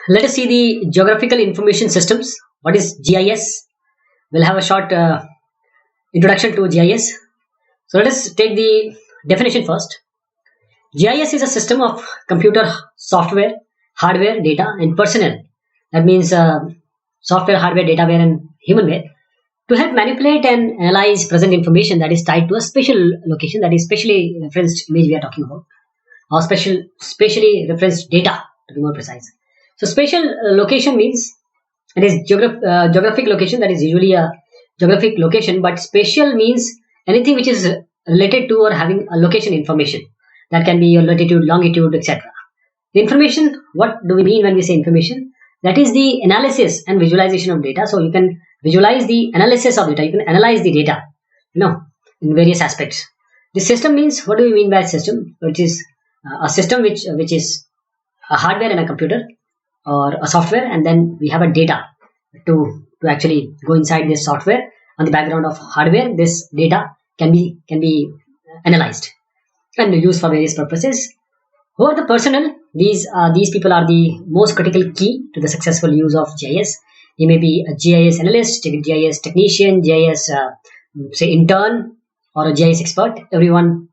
Let us see the geographical information systems. What is GIS? We'll have a short introduction to GIS. So let us take the definition first. GIS is a system of computer software, hardware, data, and personnel. That means software, hardware, dataware, and humanware to help manipulate and analyze present information that is tied to a special location, that is specially referenced image we are talking about, or specially referenced data to be more precise. So spatial location means it is geographic location, that is usually a geographic location, but spatial means anything which is related to or having a location information. That can be your latitude, longitude, etc. The information, what do we mean when we say information? That is the analysis and visualization of data. So you can visualize the analysis of data. You can analyze the data, in various aspects. The system means, what do we mean by system? Which is a system which is a hardware and a computer or a software, and then we have a data to actually go inside this software. On the background of hardware, this data can be analyzed and used for various purposes. Who are the personnel? These people are the most critical key to the successful use of GIS. He may be a GIS analyst, GIS technician, GIS say intern, or a GIS expert. Everyone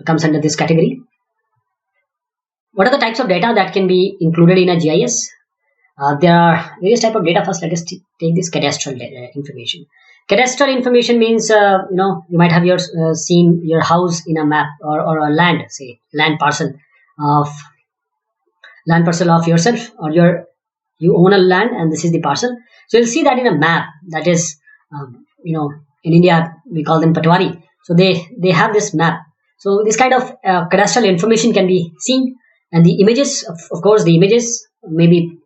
comes under this category. What are the types of data that can be included in a GIS? There are various type of data. First, let us take this cadastral information. Cadastral information means you might have seen your house in a map, or a land, say of land parcel of yourself, or you own a land and this is the parcel. So you'll see that in a map. That is in India we call them patwari. So they have this map. So this kind of cadastral information can be seen, and the images, of course, the images may be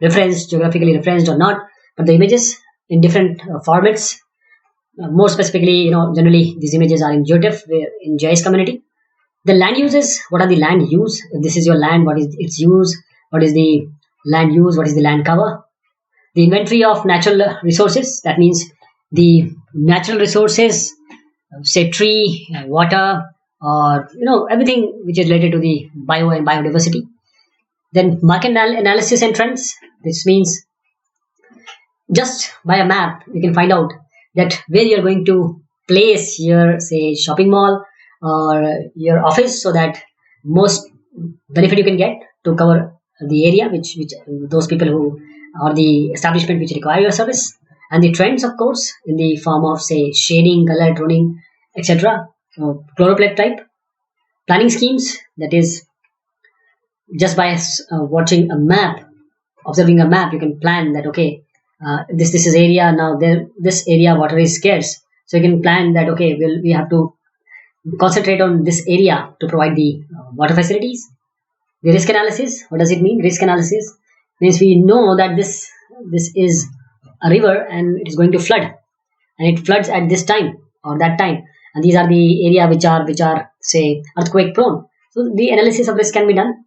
referenced, geographically referenced or not, but the images in different formats. More specifically, generally these images are in GeoTIFF, in GIS community. The land uses, what are the land use? If this is your land, what is its use? What is the land use? What is the land cover? The inventory of natural resources, that means the natural resources, say tree, water, or everything which is related to the bio and biodiversity. Then market analysis and trends. This means just by a map you can find out that where you're going to place your, say, shopping mall or your office, so that most benefit you can get to cover the area which those people who, or the establishment which require your service. And the trends, of course, in the form of, say, shading, color, toning, etc. So chloroplet type. Planning schemes, that is just by watching a map, observing a map, you can plan that, okay, this is area. Now this area water is scarce, so you can plan that, okay, we have to concentrate on this area to provide the water facilities. The risk analysis, what does it mean? Risk analysis means we know that this is a river and it is going to flood, and it floods at this time or that time, and these are the area which are say earthquake prone. So the analysis of risk can be done.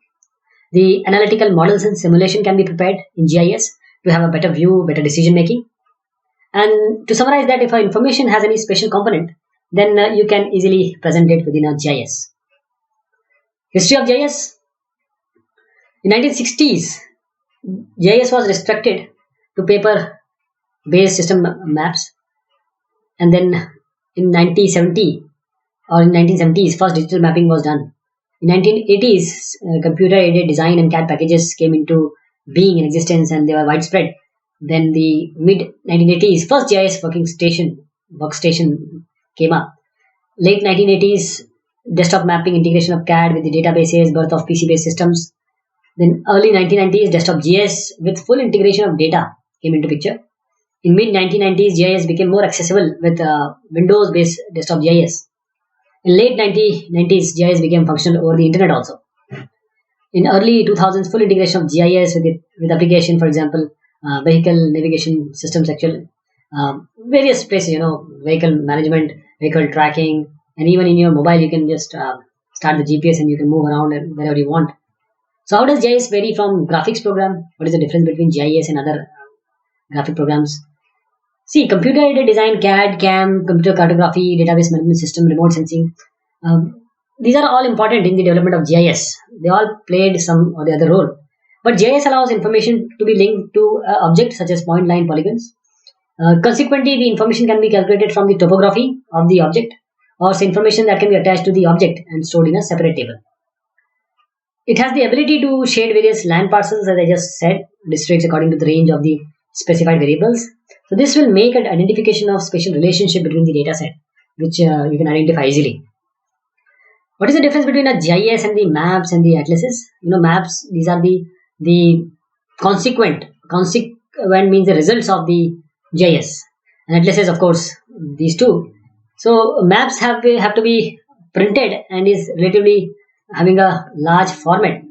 The analytical models and simulation can be prepared in GIS to have a better view, better decision making. And to summarize that, if our information has any special component, then you can easily present it within a GIS. History of GIS. In 1960s, GIS was restricted to paper-based system maps, and then in 1970s, first digital mapping was done. In 1980s, computer-aided design and CAD packages came into being in existence, and they were widespread. Then the mid 1980s, first GIS workstation came up. Late 1980s, desktop mapping, integration of CAD with the databases, birth of PC-based systems. Then early 1990s, desktop GIS with full integration of data came into picture. In mid 1990s, GIS became more accessible with Windows-based desktop GIS. In late 1990s, GIS became functional over the internet also. In early 2000s, full integration of GIS with application, for example, vehicle navigation systems, actually, various places, vehicle management, vehicle tracking, and even in your mobile, you can just start the GPS and you can move around wherever you want. So how does GIS vary from graphics program? What is the difference between GIS and other graphic programs? See, computer-aided design, CAD, CAM, computer cartography, database management system, remote sensing. These are all important in the development of GIS. They all played some or the other role. But GIS allows information to be linked to objects such as point, line, polygons. Consequently, the information can be calculated from the topography of the object, or information that can be attached to the object and stored in a separate table. It has the ability to shade various land parcels, as I just said, districts according to the range of the specified variables. So this will make an identification of spatial relationship between the data set, which you can identify easily. What is the difference between a GIS and the maps and the atlases? Maps, these are the consequent means the results of the GIS, and atlases, of course, these two. So maps have to be printed and is relatively having a large format.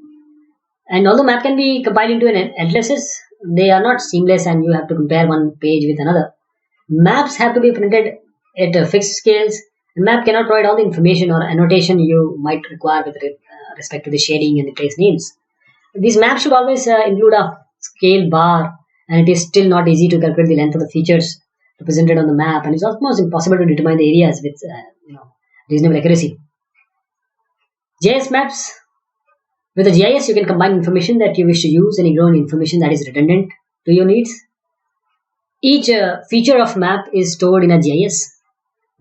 And although map can be compiled into an atlases, they are not seamless, and you have to compare one page with another. Maps have to be printed at fixed scales. Map cannot provide all the information or annotation you might require with respect to the shading and the place names. These maps should always include a scale bar, and it is still not easy to calculate the length of the features represented on the map, and it's almost impossible to determine the areas with reasonable accuracy. GIS maps. With the GIS, you can combine information that you wish to use and ignore information that is redundant to your needs. Each feature of map is stored in a GIS.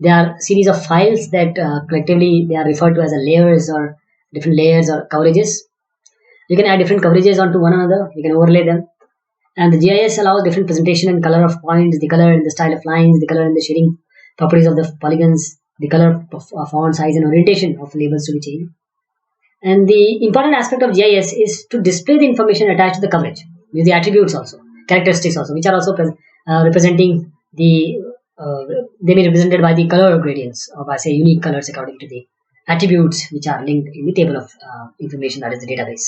There are series of files that collectively they are referred to as a layers or different layers or coverages. You can add different coverages onto one another. You can overlay them. And the GIS allows different presentation and color of points, the color and the style of lines, the color and the shading properties of the polygons, the color of font size and orientation of labels to be changed. And the important aspect of GIS is to display the information attached to the coverage, with the attributes also, characteristics also, which are also representing the, they may be represented by the color gradients, or by say unique colors according to the attributes which are linked in the table of information, that is the database.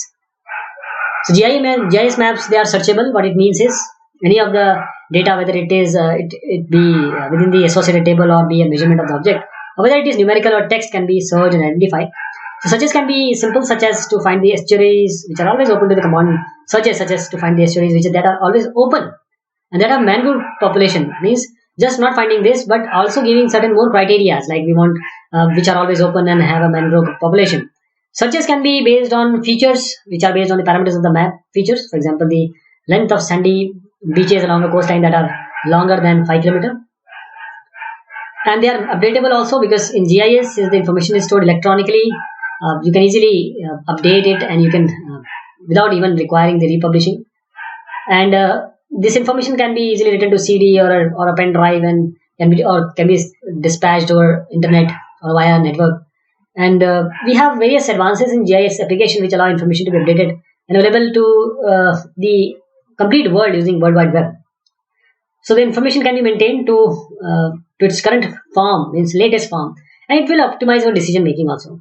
So GIS maps, they are searchable. What it means is any of the data, whether it is it be within the associated table or be a measurement of the object, or whether it is numerical or text, can be searched and identified. So searches can be simple, such as to find the estuaries, which are always open to the command. Searches such as to find the estuaries that are always open and that have mangrove population, means just not finding this, but also giving certain more criteria, like we want which are always open and have a mangrove population. Searches can be based on features which are based on the parameters of the map features. For example, the length of sandy beaches along a coastline that are longer than 5 km. And they are updatable also, because in GIS, the information is stored electronically. You can easily update it, and you can without even requiring the republishing. And this information can be easily written to CD or a pen drive, and can be dispatched over internet or via network. And we have various advances in GIS application which allow information to be updated and available to the complete world using World Wide Web. So the information can be maintained to its current form, its latest form, and it will optimize your decision making also.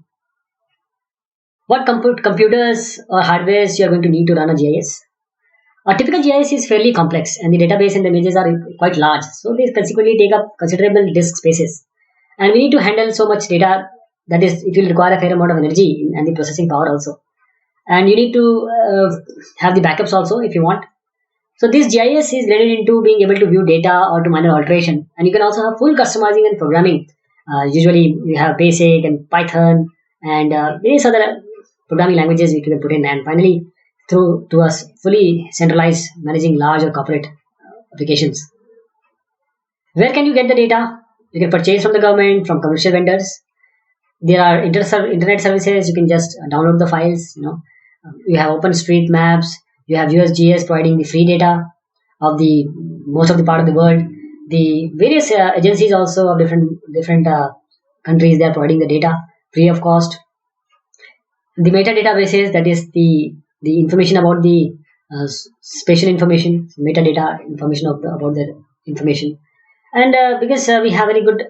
What computers or hardwares you are going to need to run a GIS? A typical GIS is fairly complex, and the database and the images are quite large, so they consequently take up considerable disk spaces. And we need to handle so much data, that is, it will require a fair amount of energy and the processing power also. And you need to have the backups also if you want. So this GIS is related into being able to view data or to minor alteration, and you can also have full customizing and programming. Usually you have BASIC and Python and various other programming languages which you can put in, and finally through to us fully centralized managing large or corporate applications. Where can you get the data? You can purchase from the government, from commercial vendors. There are internet services. You can just download the files. You have OpenStreetMaps. You have USGS providing the free data of the most of the part of the world. The various agencies also of different countries, they are providing the data free of cost. The metadatabases, that is the information about the spatial information, metadata information about the information. And because we have very good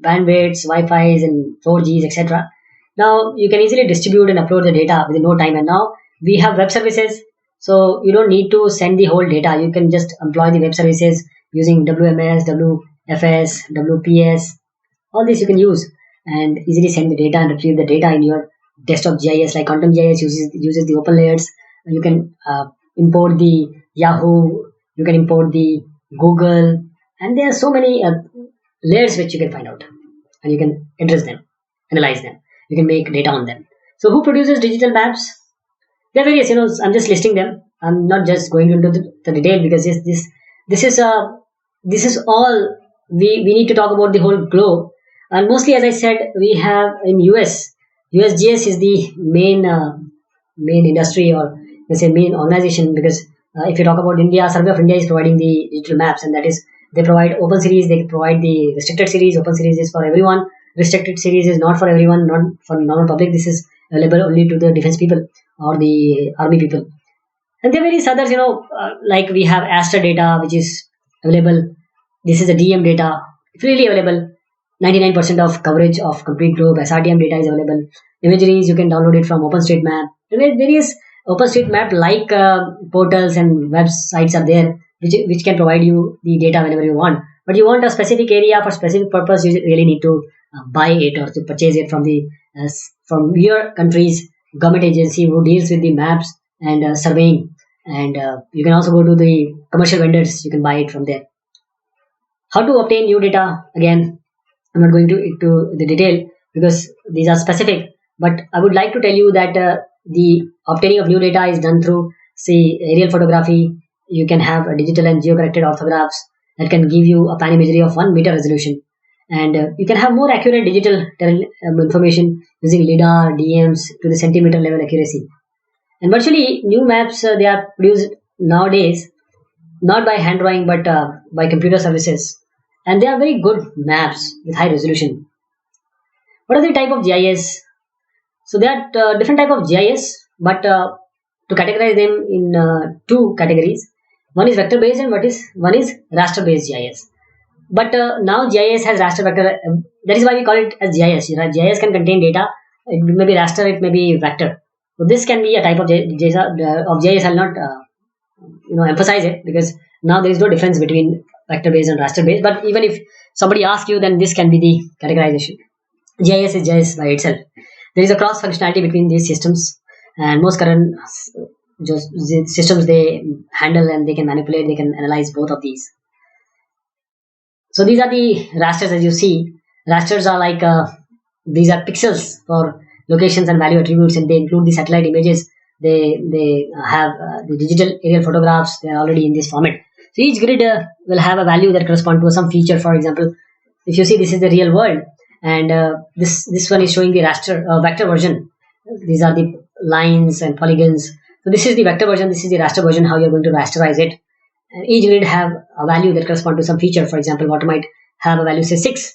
bandwidths, Wi-Fi's and 4Gs, etc. Now you can easily distribute and upload the data within no time. And now we have web services, so you don't need to send the whole data. You can just employ the web services using WMS, WFS, WPS. All this you can use and easily send the data and retrieve the data in your desktop GIS. Like Quantum GIS uses the open layers. You can import the Yahoo. You can import the Google. And there are so many layers which you can find out, and you can address them, analyze them. You can make data on them. So who produces digital maps? There are various, I'm just listing them. I'm not just going into the detail because this is this is all we need to talk about the whole globe. And mostly, as I said, we have in USGS is the main industry, or let's say main organization, because if you talk about India, Survey of India is providing the digital maps, and that is they provide open series, they provide the restricted series. Open series is for everyone, restricted series is not for everyone, not for normal public. This is available only to the defense people or the army people. And there are various others, like we have Astra data, which is available. This is the DM data, freely available. 99% of coverage of complete globe. SRTM data is available. Imageries, you can download it from OpenStreetMap. There are various OpenStreetMap like portals and websites are there, which can provide you the data whenever you want. But you want a specific area for specific purpose, you really need to buy it or to purchase it from the from your country's government agency who deals with the maps and surveying. And you can also go to the commercial vendors. You can buy it from there. How to obtain new data? Again, I'm not going into the detail because these are specific. But I would like to tell you that the obtaining of new data is done through, say, aerial photography. You can have a digital and geo-corrected orthographs that can give you a pan imagery of 1 meter resolution. And you can have more accurate digital information using LIDAR, DMs to the centimeter level accuracy. And virtually new maps, they are produced nowadays not by hand drawing but by computer services, and they are very good maps with high resolution. What are the type of GIS? So there are different type of GIS, but to categorize them in two categories. One is vector based and one is raster based GIS. But now GIS has raster vector. That is why we call it as GIS. GIS can contain data. It may be raster, it may be vector. So this can be a type of GIS. I'll not emphasize it because now there is no difference between vector based and raster based. But even if somebody asks you, then this can be the categorization. GIS is GIS by itself. There is a cross functionality between these systems, and most current systems they handle and they can manipulate, they can analyze both of these. So these are the rasters. As you see, rasters are like these are pixels for locations and value attributes, and they include the satellite images. They have the digital aerial photographs. They are already in this format. So each grid will have a value that correspond to some feature. For example, if you see, this is the real world, and this one is showing the raster vector version. These are the lines and polygons. So this is the vector version. This is the raster version. How you're going to rasterize it. And each grid have a value that correspond to some feature. For example, water might have a value say 6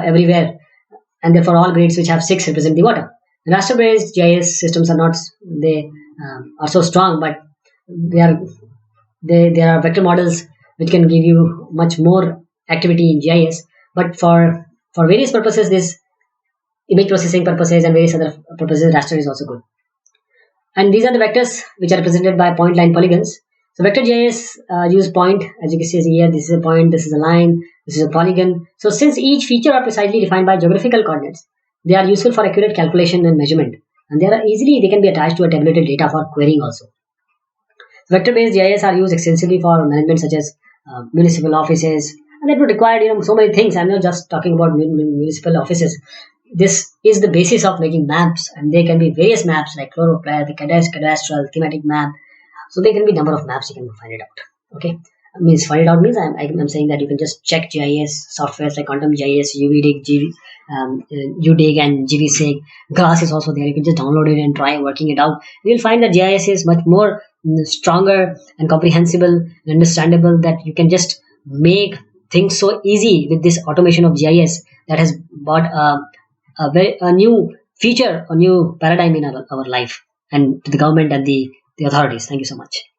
everywhere, and therefore all grids which have 6 represent the water. Raster based GIS systems are not, they are so strong, but there are vector models which can give you much more activity in GIS. But for various purposes, this image processing purposes and various other purposes, raster is also good. And these are the vectors which are represented by point, line, polygons. So vector GIS use point, as you can see here. This is a point, this is a line, this is a polygon. So since each feature are precisely defined by geographical coordinates, they are useful for accurate calculation and measurement, and they can be attached to a tabulated data for querying also. Vector-based GIS are used extensively for management, such as municipal offices, and that would require so many things. I'm not just talking about municipal offices. This is the basis of making maps, and there can be various maps like choropleth, the cadastral, thematic map. So there can be number of maps. You can find it out. Okay, find it out means I'm saying that you can just check GIS softwares like Quantum GIS, UVDig, UDIG, and GVSig. GAS is also there. You can just download it and try working it out. You'll find that GIS is much more stronger and comprehensible and understandable, that you can just make things so easy with this automation of GIS that has brought a new feature, a new paradigm in our life, and to the government and the authorities. Thank you so much.